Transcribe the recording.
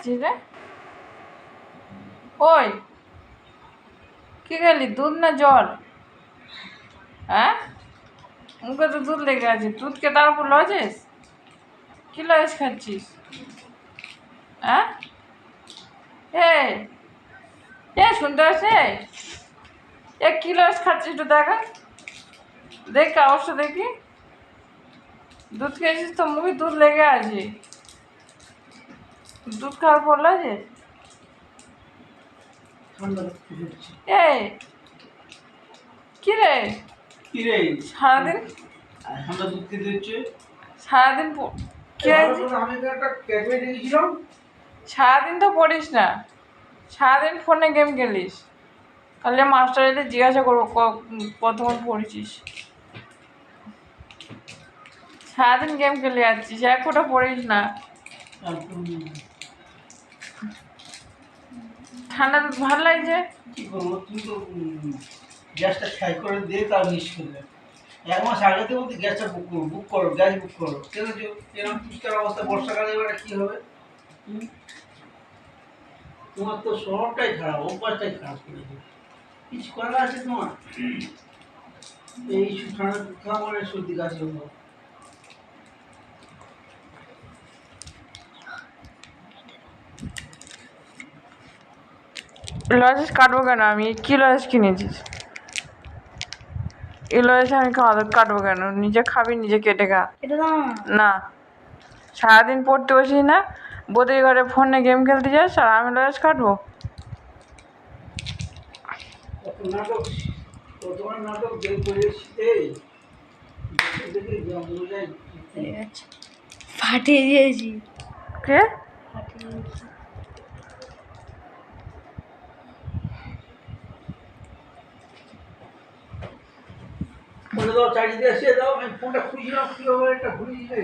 রে ওই কি খেলি দুধ না জল? হ্যাঁ, মুখে তো দুধ লেগে আছে, দুধকে তার উপর লজেস? কি লজেস খাচ্ছিস? হ্যাঁ এ শুনতে পাচ্ছে? এ কি লজেস খাচ্ছিস একটু দেখা, দেখ অবশ্য দেখি। দুধ খেয়েছিস তো মুখে দুধ লেগে আছে, দুধ খাওয়ার পর লজেস? এই কি রে সারাদিন সারাদিন কি সারাদিন তো পড়িস না, সারাদিন ফোনে গেম খেলিস। তাহলে মাস্টার এলে জিজ্ঞাসা করবো কতক্ষণ পড়েছিস। সারাদিন গেম খেলে যাচ্ছিস, এক ফোঁটা পড়িস না। ঠান্ডা দুধ ভালো লাগছে? কি করবো, তুই তো গ্যাসটা খাই করে দিয়ে তার মিস করবে। 1 মাস আগে তো বলতে গ্যাসটা বুক করো গ্যাস বুক করো, কেন যে এরকম পুষ্কার অবস্থা বর্ষাকালে এবারে কি হবে? তোমার তো শহরটাই খারাপ, অভ্যাসটাই খারাপ করে দেবে। কিছু করার আছে তোমার? এই ঠান্ডা খাওয়া মানে সর্দি কাজ হলো। লজেস কাটবো কেন আমি? কি লজেস কিনেছিস? এই লজেস আমি কাটবো কেন? নিজে খাবি, নিজে কেটে খা। না, সারাদিন পড়তে বসিস না, বদির ঘরে ফোনে গেম খেলতে যাস আর আমি লজেস কাটবো? ফাটিয়ে দিয়েছি। কে? চাকরি দিয়ে এসে দাও, আমি ফোনটা খুঁজছিলাম কিভাবে একটা ঘুরিয়ে